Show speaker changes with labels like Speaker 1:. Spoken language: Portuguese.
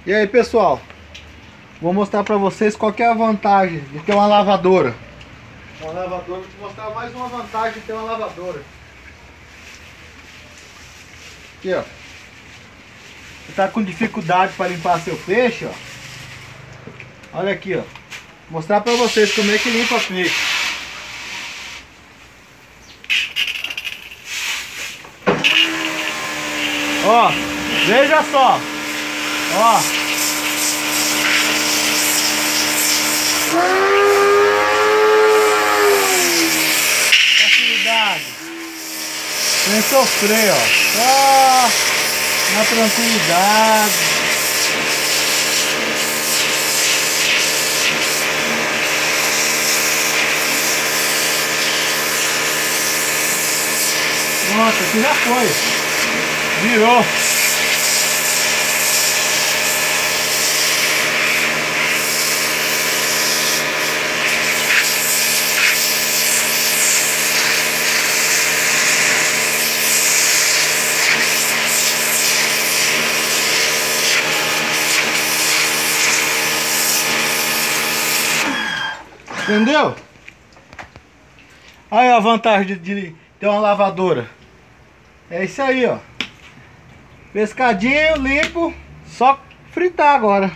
Speaker 1: E aí, pessoal, vou mostrar pra vocês qual que é a vantagem de ter uma lavadora. Vou te mostrar mais uma vantagem de ter uma lavadora. Aqui, ó. Você tá com dificuldade para limpar seu peixe, ó. Olha aqui, ó. Vou mostrar pra vocês como é que limpa peixe. Ó, veja só. Ó. Facilidade. Sem sofrer, ó. Só na tranquilidade. Pronto, aqui já foi. Virou. Entendeu? Aí a vantagem de ter uma lavadora. É isso aí, ó. Pescadinho limpo, só fritar agora.